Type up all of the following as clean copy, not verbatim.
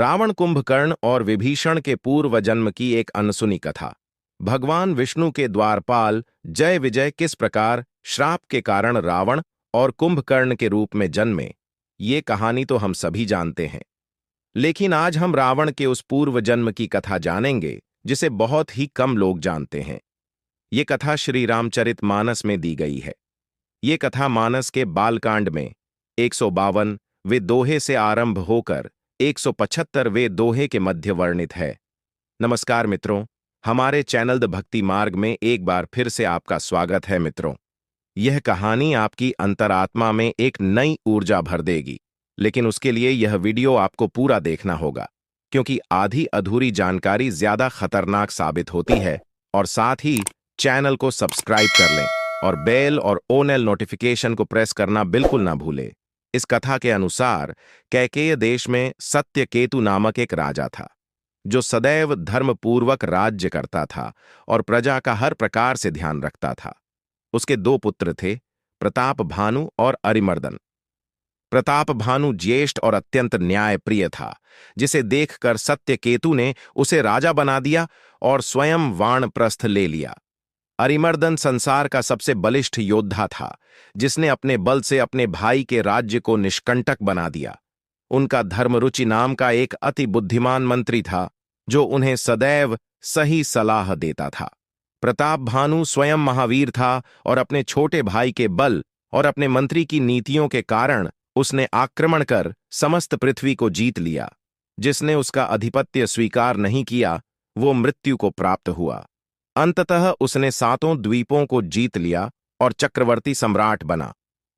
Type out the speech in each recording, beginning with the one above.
रावण, कुंभकर्ण और विभीषण के पूर्व जन्म की एक अनसुनी कथा। भगवान विष्णु के द्वारपाल जय विजय किस प्रकार श्राप के कारण रावण और कुंभकर्ण के रूप में जन्मे, ये कहानी तो हम सभी जानते हैं। लेकिन आज हम रावण के उस पूर्व जन्म की कथा जानेंगे जिसे बहुत ही कम लोग जानते हैं। ये कथा श्री रामचरितमानस में दी गई है। ये कथा मानस के बालकांड में 152वें दोहे से आरंभ होकर 175वें दोहे के मध्य वर्णित है। नमस्कार मित्रों, हमारे चैनल द भक्ति मार्ग में एक बार फिर से आपका स्वागत है। मित्रों, यह कहानी आपकी अंतरात्मा में एक नई ऊर्जा भर देगी, लेकिन उसके लिए यह वीडियो आपको पूरा देखना होगा, क्योंकि आधी अधूरी जानकारी ज्यादा खतरनाक साबित होती है। और साथ ही चैनल को सब्सक्राइब कर लें और बेल और ओनेल नोटिफिकेशन को प्रेस करना बिल्कुल ना भूलें। इस कथा के अनुसार कैकेय देश में सत्यकेतु नामक एक राजा था, जो सदैव धर्मपूर्वक राज्य करता था और प्रजा का हर प्रकार से ध्यान रखता था। उसके दो पुत्र थे, प्रताप भानु और अरिमर्दन। प्रताप भानु ज्येष्ठ और अत्यंत न्यायप्रिय था, जिसे देखकर सत्यकेतु ने उसे राजा बना दिया और स्वयं वानप्रस्थ ले लिया। अरिमर्दन संसार का सबसे बलिष्ठ योद्धा था, जिसने अपने बल से अपने भाई के राज्य को निष्कंटक बना दिया। उनका धर्मरुचि नाम का एक अति बुद्धिमान मंत्री था, जो उन्हें सदैव सही सलाह देता था। प्रताप भानु स्वयं महावीर था और अपने छोटे भाई के बल और अपने मंत्री की नीतियों के कारण उसने आक्रमण कर समस्त पृथ्वी को जीत लिया। जिसने उसका अधिपत्य स्वीकार नहीं किया, वो मृत्यु को प्राप्त हुआ। अंततः उसने 7 द्वीपों को जीत लिया और चक्रवर्ती सम्राट बना।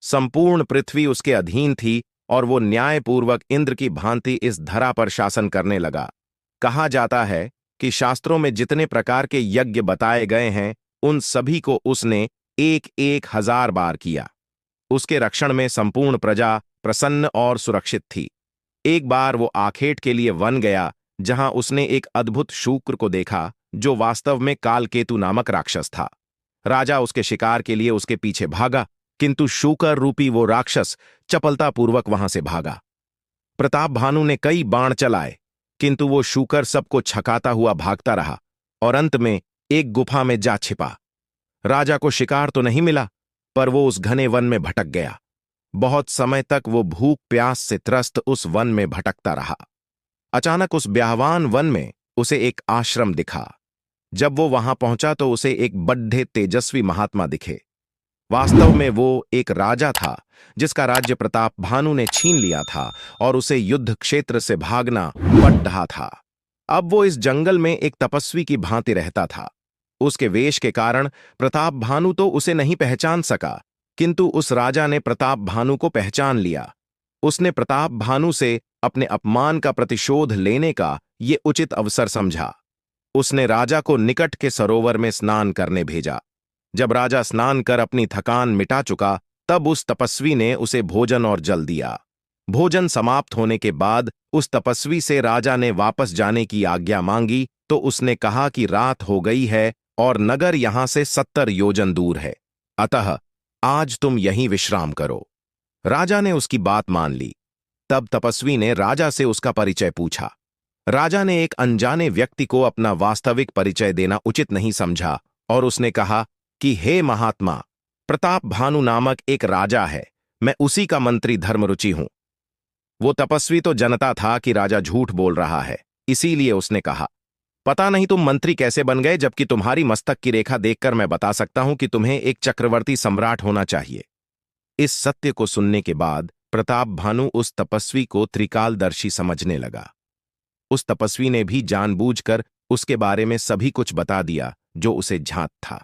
संपूर्ण पृथ्वी उसके अधीन थी और वो न्यायपूर्वक इंद्र की भांति इस धरा पर शासन करने लगा। कहा जाता है कि शास्त्रों में जितने प्रकार के यज्ञ बताए गए हैं, उन सभी को उसने 1,000 बार किया। उसके रक्षण में संपूर्ण प्रजा प्रसन्न और सुरक्षित थी। एक बार वो आखेट के लिए वन गया, जहां उसने एक अद्भुत शूकर को देखा, जो वास्तव में कालकेतु नामक राक्षस था। राजा उसके शिकार के लिए उसके पीछे भागा, किंतु शूकर रूपी वो राक्षस चपलतापूर्वक वहां से भागा। प्रताप भानु ने कई बाण चलाए, किंतु वो शूकर सबको छकाता हुआ भागता रहा और अंत में एक गुफा में जा छिपा। राजा को शिकार तो नहीं मिला, पर वो उस घने वन में भटक गया। बहुत समय तक वो भूख प्यास से त्रस्त उस वन में भटकता रहा। अचानक उस ब्याहवान वन में उसे एक आश्रम दिखा। जब वो वहां पहुंचा तो उसे एक बड्ढे तेजस्वी महात्मा दिखे। वास्तव में वो एक राजा था, जिसका राज्य प्रताप भानु ने छीन लिया था और उसे युद्ध क्षेत्र से भागना पड़ रहा था। अब वो इस जंगल में एक तपस्वी की भांति रहता था। उसके वेश के कारण प्रताप भानु तो उसे नहीं पहचान सका, किंतु उस राजा ने प्रताप भानु को पहचान लिया। उसने प्रताप भानु से अपने अपमान का प्रतिशोध लेने का ये उचित अवसर समझा। उसने राजा को निकट के सरोवर में स्नान करने भेजा। जब राजा स्नान कर अपनी थकान मिटा चुका, तब उस तपस्वी ने उसे भोजन और जल दिया। भोजन समाप्त होने के बाद उस तपस्वी से राजा ने वापस जाने की आज्ञा मांगी, तो उसने कहा कि रात हो गई है और नगर यहां से 70 योजन दूर है, अतः आज तुम यहीं विश्राम करो। राजा ने उसकी बात मान ली। तब तपस्वी ने राजा से उसका परिचय पूछा। राजा ने एक अनजाने व्यक्ति को अपना वास्तविक परिचय देना उचित नहीं समझा और उसने कहा कि हे महात्मा, प्रताप भानु नामक एक राजा है, मैं उसी का मंत्री धर्मरुचि हूं। वो तपस्वी तो जानता था कि राजा झूठ बोल रहा है, इसीलिए उसने कहा, पता नहीं तुम मंत्री कैसे बन गए, जबकि तुम्हारी मस्तक की रेखा देखकर मैं बता सकता हूं कि तुम्हें एक चक्रवर्ती सम्राट होना चाहिए। इस सत्य को सुनने के बाद प्रताप भानु उस तपस्वी को त्रिकालदर्शी समझने लगा। उस तपस्वी ने भी जानबूझकर उसके बारे में सभी कुछ बता दिया जो उसे झांत था।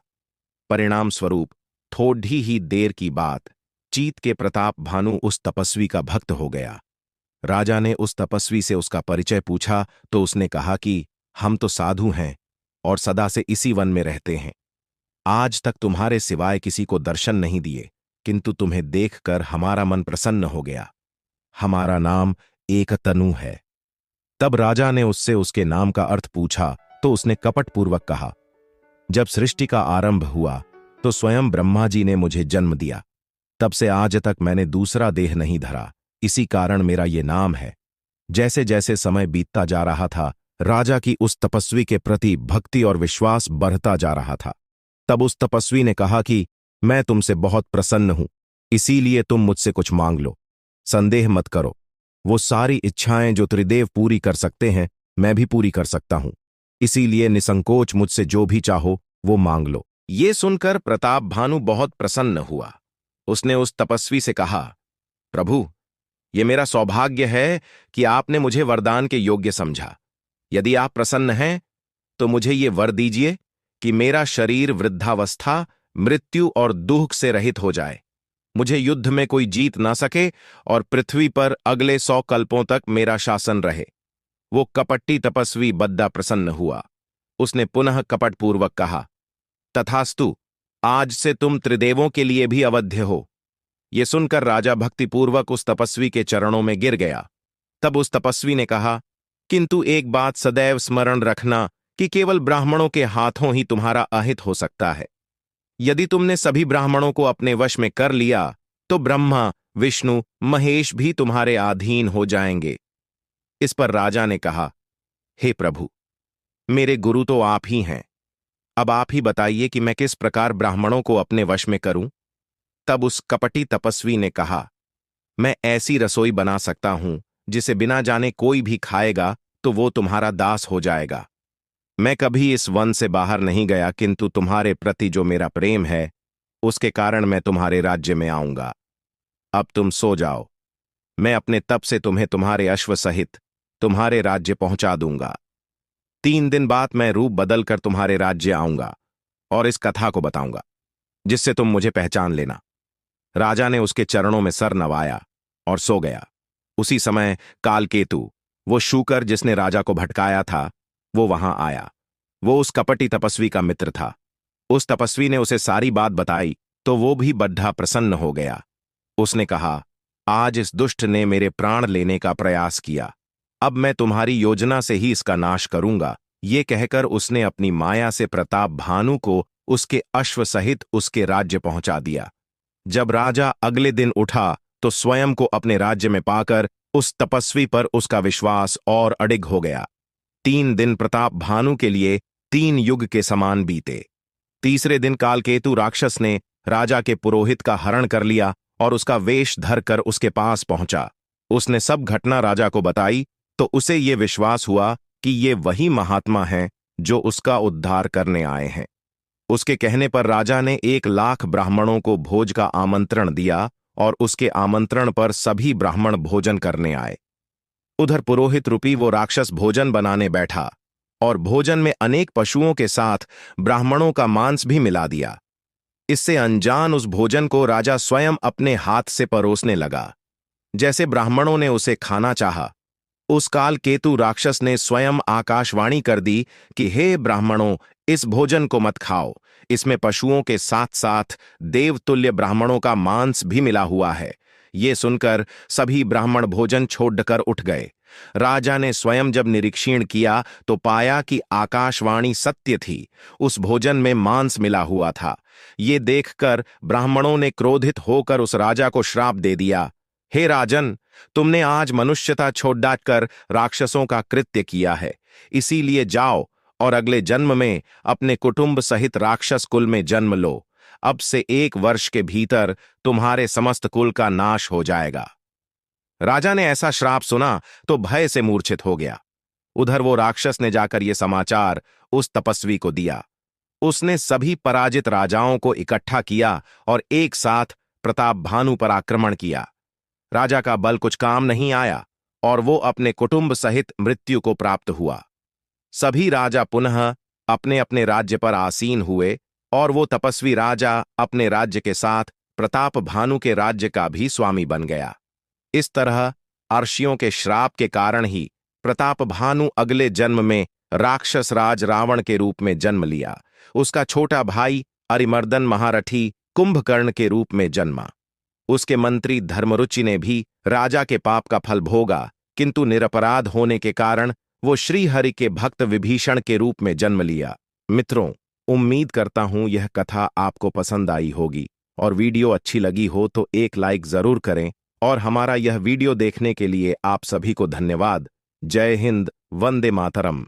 परिणाम स्वरूप थोड़ी ही देर की बात, जीत के प्रताप भानु उस तपस्वी का भक्त हो गया। राजा ने उस तपस्वी से उसका परिचय पूछा तो उसने कहा कि हम तो साधु हैं और सदा से इसी वन में रहते हैं। आज तक तुम्हारे सिवाय किसी को दर्शन नहीं दिए, किंतु तुम्हें देखकर हमारा मन प्रसन्न हो गया। हमारा नाम एकतनु है। तब राजा ने उससे उसके नाम का अर्थ पूछा तो उसने कपटपूर्वक कहा, जब सृष्टि का आरंभ हुआ तो स्वयं ब्रह्मा जी ने मुझे जन्म दिया। तब से आज तक मैंने दूसरा देह नहीं धरा, इसी कारण मेरा ये नाम है। जैसे जैसे समय बीतता जा रहा था, राजा की उस तपस्वी के प्रति भक्ति और विश्वास बढ़ता जा रहा था। तब उस तपस्वी ने कहा कि मैं तुमसे बहुत प्रसन्न हूं, इसीलिए तुम मुझसे कुछ मांग लो। संदेह मत करो, वो सारी इच्छाएं जो त्रिदेव पूरी कर सकते हैं, मैं भी पूरी कर सकता हूं। इसीलिए निसंकोच मुझसे जो भी चाहो वो मांग लो। ये सुनकर प्रताप भानु बहुत प्रसन्न हुआ। उसने उस तपस्वी से कहा, प्रभु, ये मेरा सौभाग्य है कि आपने मुझे वरदान के योग्य समझा। यदि आप प्रसन्न हैं तो मुझे ये वर दीजिए कि मेरा शरीर वृद्धावस्था, मृत्यु और दुख से रहित हो जाए। मुझे युद्ध में कोई जीत ना सके और पृथ्वी पर अगले 100 कल्पों तक मेरा शासन रहे। वो कपटी तपस्वी बद्दा प्रसन्न हुआ। उसने पुनः कपटपूर्वक कहा, तथास्तु, आज से तुम त्रिदेवों के लिए भी अवध्य हो। ये सुनकर राजा भक्तिपूर्वक उस तपस्वी के चरणों में गिर गया। तब उस तपस्वी ने कहा, किंतु एक बात सदैव स्मरण रखना कि केवल ब्राह्मणों के हाथों ही तुम्हारा अहित हो सकता है। यदि तुमने सभी ब्राह्मणों को अपने वश में कर लिया तो ब्रह्मा, विष्णु, महेश भी तुम्हारे अधीन हो जाएंगे। इस पर राजा ने कहा, हे प्रभु, मेरे गुरु तो आप ही हैं। अब आप ही बताइए कि मैं किस प्रकार ब्राह्मणों को अपने वश में करूं। तब उस कपटी तपस्वी ने कहा, मैं ऐसी रसोई बना सकता हूं जिसे बिना जाने कोई भी खाएगा तो वो तुम्हारा दास हो जाएगा। मैं कभी इस वन से बाहर नहीं गया, किंतु तुम्हारे प्रति जो मेरा प्रेम है उसके कारण मैं तुम्हारे राज्य में आऊंगा। अब तुम सो जाओ, मैं अपने तप से तुम्हें तुम्हारे अश्व सहित तुम्हारे राज्य पहुंचा दूंगा। 3 दिन बाद मैं रूप बदलकर तुम्हारे राज्य आऊंगा और इस कथा को बताऊंगा, जिससे तुम मुझे पहचान लेना। राजा ने उसके चरणों में सर नवाया और सो गया। उसी समय कालकेतु, वो शूकर जिसने राजा को भटकाया था, वो वहां आया। वो उस कपटी तपस्वी का मित्र था। उस तपस्वी ने उसे सारी बात बताई तो वो भी बड्ढा प्रसन्न हो गया। उसने कहा, आज इस दुष्ट ने मेरे प्राण लेने का प्रयास किया, अब मैं तुम्हारी योजना से ही इसका नाश करूंगा। ये कहकर उसने अपनी माया से प्रताप भानु को उसके अश्व सहित उसके राज्य पहुंचा दिया। जब राजा अगले दिन उठा तो स्वयं को अपने राज्य में पाकर उस तपस्वी पर उसका विश्वास और अडिग हो गया। 3 दिन प्रताप भानु के लिए 3 युग के समान बीते। तीसरे दिन कालकेतु राक्षस ने राजा के पुरोहित का हरण कर लिया और उसका वेश धरकर उसके पास पहुंचा। उसने सब घटना राजा को बताई तो उसे ये विश्वास हुआ कि ये वही महात्मा हैं जो उसका उद्धार करने आए हैं। उसके कहने पर राजा ने 1 लाख ब्राह्मणों को भोज का आमंत्रण दिया और उसके आमंत्रण पर सभी ब्राह्मण भोजन करने आए। उधर पुरोहित रूपी वो राक्षस भोजन बनाने बैठा और भोजन में अनेक पशुओं के साथ ब्राह्मणों का मांस भी मिला दिया। इससे अनजान उस भोजन को राजा स्वयं अपने हाथ से परोसने लगा। जैसे ब्राह्मणों ने उसे खाना चाहा, उस काल केतु राक्षस ने स्वयं आकाशवाणी कर दी कि हे ब्राह्मणों, इस भोजन को मत खाओ, इसमें पशुओं के साथ साथ देवतुल्य ब्राह्मणों का मांस भी मिला हुआ है। ये सुनकर सभी ब्राह्मण भोजन छोड़कर उठ गए। राजा ने स्वयं जब निरीक्षण किया तो पाया कि आकाशवाणी सत्य थी, उस भोजन में मांस मिला हुआ था। ये देखकर ब्राह्मणों ने क्रोधित होकर उस राजा को श्राप दे दिया, हे राजन, तुमने आज मनुष्यता छोड़ डालकर राक्षसों का कृत्य किया है, इसीलिए जाओ और अगले जन्म में अपने कुटुंब सहित राक्षस कुल में जन्म लो। अब से 1 वर्ष के भीतर तुम्हारे समस्त कुल का नाश हो जाएगा। राजा ने ऐसा श्राप सुना तो भय से मूर्छित हो गया। उधर वो राक्षस ने जाकर ये समाचार उस तपस्वी को दिया। उसने सभी पराजित राजाओं को इकट्ठा किया और एक साथ प्रताप भानु पर आक्रमण किया। राजा का बल कुछ काम नहीं आया और वो अपने कुटुंब सहित मृत्यु को प्राप्त हुआ। सभी राजा पुनः अपने अपने राज्य पर आसीन हुए और वो तपस्वी राजा अपने राज्य के साथ प्रताप भानु के राज्य का भी स्वामी बन गया। इस तरह अर्षियों के श्राप के कारण ही प्रताप भानु अगले जन्म में राक्षस राज रावण के रूप में जन्म लिया। उसका छोटा भाई अरिमर्दन महारथी कुंभकर्ण के रूप में जन्मा। उसके मंत्री धर्मरुचि ने भी राजा के पाप का फल भोगा, किंतु निरपराध होने के कारण वो श्रीहरि के भक्त विभीषण के रूप में जन्म लिया। मित्रों, उम्मीद करता हूं यह कथा आपको पसंद आई होगी और वीडियो अच्छी लगी हो तो एक लाइक जरूर करें और हमारा यह वीडियो देखने के लिए आप सभी को धन्यवाद। जय हिंद, वंदे मातरम।